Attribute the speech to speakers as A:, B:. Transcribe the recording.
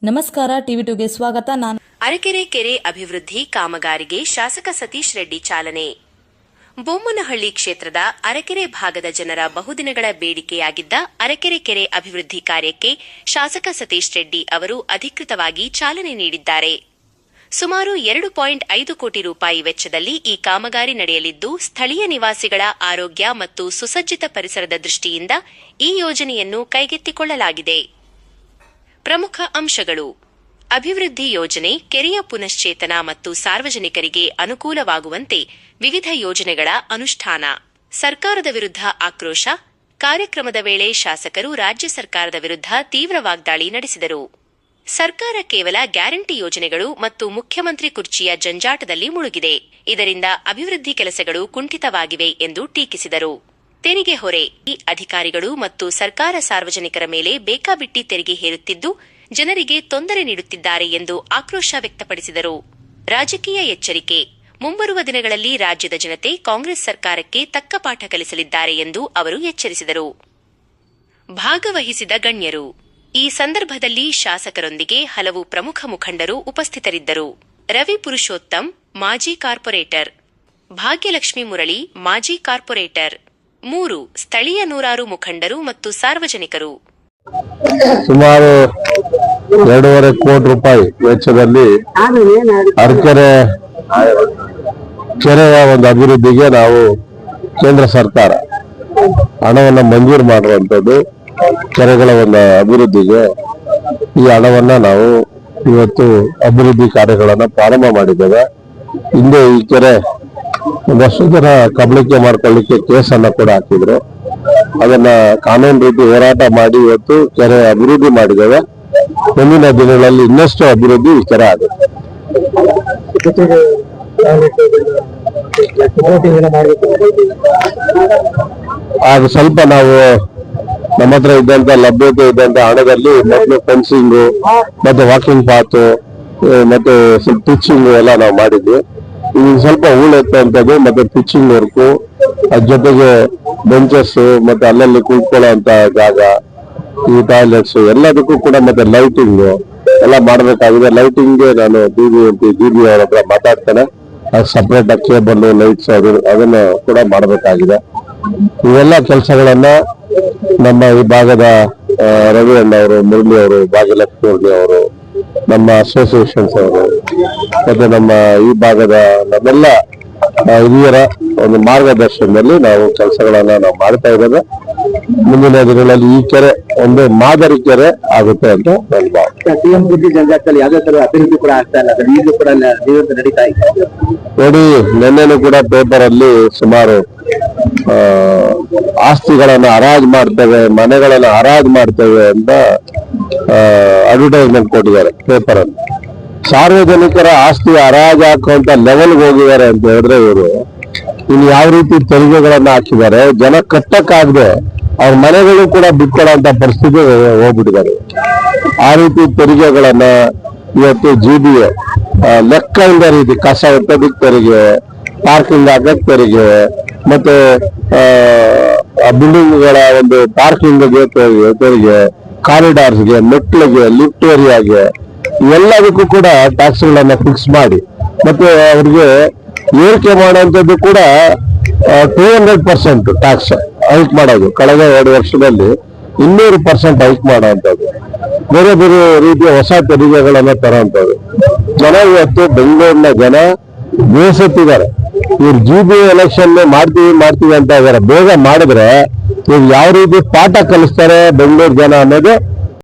A: ನಮಸ್ಕಾರ ಟಿವಿ2ಗೆ ಸ್ವಾಗತ. ನಾನು
B: ಅರಕೆರೆ ಕೆರೆ ಅಭಿವೃದ್ಧಿ ಕಾಮಗಾರಿಗೆ ಶಾಸಕ ಸತೀಶ್ ರೆಡ್ಡಿ ಚಾಲನೆ. ಬೊಮ್ಮನಹಳ್ಳಿ ಕ್ಷೇತ್ರದ ಅರಕೆರೆ ಭಾಗದ ಜನರ ಬಹುದಿನಗಳ ಬೇಡಿಕೆಯಾಗಿದ್ದ ಅರಕೆರೆ ಕೆರೆ ಅಭಿವೃದ್ಧಿ ಕಾರ್ಯಕ್ಕೆ ಶಾಸಕ ಸತೀಶ್ ರೆಡ್ಡಿ ಅವರು ಅಧಿಕೃತವಾಗಿ ಚಾಲನೆ ನೀಡಿದ್ದಾರೆ. ಸುಮಾರು 2.5 ಕೋಟಿ ರೂಪಾಯಿ ವೆಚ್ಚದಲ್ಲಿ ಈ ಕಾಮಗಾರಿ ನಡೆಯಲಿದ್ದು, ಸ್ಥಳೀಯ ನಿವಾಸಿಗಳ ಆರೋಗ್ಯ ಮತ್ತು ಸುಸಜ್ಜಿತ ಪರಿಸರದ ದೃಷ್ಟಿಯಿಂದ ಈ ಯೋಜನೆಯನ್ನು ಕೈಗೆತ್ತಿಕೊಳ್ಳಲಾಗಿದೆ. ಪ್ರಮುಖ ಅಂಶಗಳು: ಅಭಿವೃದ್ಧಿ ಯೋಜನೆ, ಕೆರೆಯ ಪುನಶ್ಚೇತನ ಮತ್ತು ಸಾರ್ವಜನಿಕರಿಗೆ ಅನುಕೂಲವಾಗುವಂತೆ ವಿವಿಧ ಯೋಜನೆಗಳ ಅನುಷ್ಠಾನ. ಸರ್ಕಾರದ ವಿರುದ್ಧ ಆಕ್ರೋಶ. ಕಾರ್ಯಕ್ರಮದ ವೇಳೆ ಶಾಸಕರು ರಾಜ್ಯ ಸರ್ಕಾರದ ವಿರುದ್ಧ ತೀವ್ರ ವಾಗ್ದಾಳಿ ನಡೆಸಿದರು. ಸರ್ಕಾರ ಕೇವಲ ಗ್ಯಾರಂಟಿ ಯೋಜನೆಗಳು ಮತ್ತು ಮುಖ್ಯಮಂತ್ರಿ ಕುರ್ಚಿಯ ಜಂಜಾಟದಲ್ಲಿ ಮುಳುಗಿದೆ. ಇದರಿಂದ ಅಭಿವೃದ್ಧಿ ಕೆಲಸಗಳು ಕುಂಠಿತವಾಗಿವೆ ಎಂದು ಟೀಕಿಸಿದರು. ತೆರಿಗೆ ಹೊರೆ. ಈ ಅಧಿಕಾರಿಗಳು ಮತ್ತು ಸರ್ಕಾರ ಸಾರ್ವಜನಿಕರ ಮೇಲೆ ಬೇಕಾಬಿಟ್ಟಿ ತೆರಿಗೆ ಹೇರುತ್ತಿದ್ದು, ಜನರಿಗೆ ತೊಂದರೆ ನೀಡುತ್ತಿದ್ದಾರೆ ಎಂದು ಆಕ್ರೋಶ ವ್ಯಕ್ತಪಡಿಸಿದರು. ರಾಜಕೀಯ ಎಚ್ಚರಿಕೆ. ಮುಂಬರುವ ದಿನಗಳಲ್ಲಿ ರಾಜ್ಯದ ಜನತೆ ಕಾಂಗ್ರೆಸ್ ಸರ್ಕಾರಕ್ಕೆ ತಕ್ಕ ಪಾಠ ಕಲಿಸಲಿದ್ದಾರೆ ಎಂದು ಅವರು ಎಚ್ಚರಿಸಿದರು. ಭಾಗವಹಿಸಿದ ಗಣ್ಯರು. ಈ ಸಂದರ್ಭದಲ್ಲಿ ಶಾಸಕರೊಂದಿಗೆ ಹಲವು ಪ್ರಮುಖ ಮುಖಂಡರು ಉಪಸ್ಥಿತರಿದ್ದರು. ರವಿ ಪುರುಷೋತ್ತಮ್, ಮಾಜಿ ಕಾರ್ಪೊರೇಟರ್. ಭಾಗ್ಯಲಕ್ಷ್ಮಿ ಮುರಳಿ, ಮಾಜಿ ಕಾರ್ಪೊರೇಟರ್. 3 ಸ್ಥಳೀಯ ನೂರಾರು ಮುಖಂಡರು ಮತ್ತು ಸಾರ್ವಜನಿಕರು.
C: ಸುಮಾರು 2.5 ಕೋಟಿ ರೂಪಾಯಿ ವೆಚ್ಚದಲ್ಲಿ ಅರಕೆರೆ ಕೆರೆಯ ಒಂದು ಅಭಿವೃದ್ಧಿಗೆ ನಾವು ಕೇಂದ್ರ ಸರ್ಕಾರ ಹಣವನ್ನು ಮಂಜೂರು ಮಾಡುವಂಥದ್ದು. ಕೆರೆಗಳ ಒಂದು ಅಭಿವೃದ್ಧಿಗೆ ಈ ಹಣವನ್ನ ನಾವು ಇವತ್ತು ಅಭಿವೃದ್ಧಿ ಕಾರ್ಯಗಳನ್ನು ಪ್ರಾರಂಭ ಮಾಡಿದ್ದೇವೆ. ಹಿಂದೆ ಈ ಕೆರೆ ಒಂದಷ್ಟು ಜನ ಕಬಳಿಕೆ ಮಾಡ್ಕೊಳ್ಳಿಕ್ಕೆ ಕೇಸನ್ನ ಕೂಡ ಹಾಕಿದ್ರು. ಅದನ್ನ ಕಾನೂನು ರೀತಿ ಹೋರಾಟ ಮಾಡಿ ಇವತ್ತು ಕೆರೆ ಅಭಿವೃದ್ಧಿ ಮಾಡಿದ್ದೇವೆ. ಮುಂದಿನ ದಿನಗಳಲ್ಲಿ ಇನ್ನಷ್ಟು ಅಭಿವೃದ್ಧಿ ಈ ಕೆರೆ ಆಗುತ್ತೆ. ಆಗ ಸ್ವಲ್ಪ ನಾವು ನಮ್ಮ ಹತ್ರ ಇದ್ದಂತ ಲಭ್ಯತೆ ಇದ್ದಂತ ಹಣದಲ್ಲಿ ಮೊದಲು ಫೆನ್ಸಿಂಗು ಮತ್ತೆ ವಾಕಿಂಗ್ ಪಾತ್ ಮತ್ತೆ ಪಿಚ್ಚಿಂಗ್ ಎಲ್ಲ ನಾವು ಮಾಡಿದ್ವಿ. ಈಗ ಸ್ವಲ್ಪ ಹೂಳೆತ್ತಂಥದ್ದು ಮತ್ತೆ ಪಿಚ್ಚಿಂಗ್ ವರ್ಕು, ಅದ್ರ ಜೊತೆಗೆ ಬೆಂಚಸ್ ಮತ್ತೆ ಅಲ್ಲಲ್ಲಿ ಕೂತ್ಕೊಳ್ಳುವಂತ ಜಾಗ, ಈ ಟಾಯ್ಲೆಟ್ಸ್ ಎಲ್ಲದಕ್ಕೂ ಕೂಡ ಮತ್ತೆ ಲೈಟಿಂಗ್ ಎಲ್ಲ ಮಾಡಬೇಕಾಗಿದೆ. ಲೈಟಿಂಗ್ಗೆ ನಾನು ಡಿಬಿ ಅವ್ರ ಹತ್ರ ಮಾತಾಡ್ತೇನೆ. ಸಪರೇಟ್ ಕೇಬಲ್ ಲೈಟ್ಸ್ ಅದನ್ನ ಕೂಡ ಮಾಡಬೇಕಾಗಿದೆ. ಇವೆಲ್ಲ ಕೆಲಸಗಳನ್ನ ನಮ್ಮ ಈ ಭಾಗದ ರವಿ ಅಣ್ಣ ಅವರು, ಮುರಳಿ ಅವರು, ಭಾಗ್ಯಲಕ್ಷ್ಮಿ ಮುರಳಿ ಅವರು, ನಮ್ಮ ಅಸೋಸಿಯೇಷನ್ಸ್ ಅವರು ಮತ್ತೆ ನಮ್ಮ ಈ ಭಾಗದ ನಮ್ಮೆಲ್ಲ ಹಿರಿಯರ ಒಂದು ಮಾರ್ಗದರ್ಶನದಲ್ಲಿ ನಾವು ಕೆಲಸಗಳನ್ನ ನಾವು ಮಾಡ್ತಾ ಇದ್ದೇವೆ. ಮುಂದಿನ ದಿನಗಳಲ್ಲಿ ಈ ಕೆರೆ ಒಂದು ಮಾದರಿ ಕೆರೆ ಆಗುತ್ತೆ ಅಂತ ನನ್ನ ಭಾವನೆ.
D: ಸಿಎಂ ಬುದ್ಧಿ ಜಂಜಾಟದಲ್ಲಿ ಯಾವುದೇ ತರ ಅಭಿವೃದ್ಧಿ ಕೂಡ ಆಗ್ತಾ ಇಲ್ಲ, ಈಗಲೂ ಕೂಡ ನಡೀತಾ ಇದೆ.
C: ನೋಡಿ, ನಿನ್ನೆನೂ ಕೂಡ ಪೇಪರ್ ಅಲ್ಲಿ ಸುಮಾರು ಆಸ್ತಿಗಳನ್ನ ಹರಾಜು ಮಾಡ್ತೇವೆ, ಮನೆಗಳನ್ನ ಹರಾಜು ಮಾಡ್ತೇವೆ ಅಂತ ಅಡ್ವರ್ಟೈಸ್ಮೆಂಟ್ ಕೊಟ್ಟಿದ್ದಾರೆ ಪೇಪರ್ ಅಲ್ಲಿ. ಸಾರ್ವಜನಿಕರ ಆಸ್ತಿ ಹರಾಜು ಹಾಕುವಂತ ಲೆವೆಲ್ಗೆ ಹೋಗಿದ್ದಾರೆ ಅಂತ ಹೇಳಿದ್ರೆ ಇವರು ಇನ್ನು ಯಾವ ರೀತಿ ತೆರಿಗೆಗಳನ್ನ ಹಾಕಿದ್ದಾರೆ, ಜನ ಕಟ್ಟಕ್ಕಾಗದೆ ಅವ್ರ ಮನೆಗಳು ಕೂಡ ಬಿಟ್ಕೊಡೋಂತ ಪರಿಸ್ಥಿತಿ ಹೋಗ್ಬಿಟ್ಟಿದ್ದಾರೆ. ಆ ರೀತಿ ತೆರಿಗೆಗಳನ್ನ ಇವತ್ತು GBA ಲೆಕ್ಕ ಇಲ್ಲದ ರೀತಿ ಕಸ ಎತ್ತೋದಕ್ಕೆ ತೆರಿಗೆ, ಪಾರ್ಕಿಂಗ್ ಹಾಕಕ್ ತೆರಿಗೆ, ಮತ್ತೆ ಬಿಲ್ಡಿಂಗ್ಗಳ ಒಂದು ಪಾರ್ಕಿಂಗ್ಗೆ ತೆರಿಗೆ, ಕಾರಿಡಾರ್ಸ್ಗೆ, ಮೆಟ್ಲಿಗೆ, ಲಿಫ್ಟ್ ಏರಿಯಾಗೆ ಎಲ್ಲದಕ್ಕೂ ಕೂಡ ಟ್ಯಾಕ್ಸ್ಗಳನ್ನ ಫಿಕ್ಸ್ ಮಾಡಿ ಮತ್ತೆ ಅವ್ರಿಗೆ ಏರಿಕೆ ಮಾಡುವಂಥದ್ದು ಕೂಡ 200% ಟ್ಯಾಕ್ಸ್ ಹೈಕ್ ಮಾಡೋದು. ಕಳೆದ 2 ವರ್ಷದಲ್ಲಿ 200% ಹೈಕ್ ಮಾಡುವಂಥದ್ದು, ಬೇರೆ ಬೇರೆ ರೀತಿಯ ಹೊಸ ತೆರಿಗೆಗಳನ್ನ ತರುವಂಥದ್ದು. ಜನ ಇವತ್ತು ಬೆಂಗಳೂರಿನ ಜನ ಬೇಸತ್ತಿದ್ದಾರೆ. ಇವ್ರು GBA ಎಲೆಕ್ಷನ್ ಮಾಡ್ತೀವಿ ಅಂತ ಇದಾರೆ. ಬೇಗ ಮಾಡಿದ್ರೆ ಇವ್ರು ಯಾವ ರೀತಿ ಪಾಠ ಕಲಿಸ್ತಾರೆ ಬೆಂಗಳೂರು ಜನ ಅನ್ನೋದು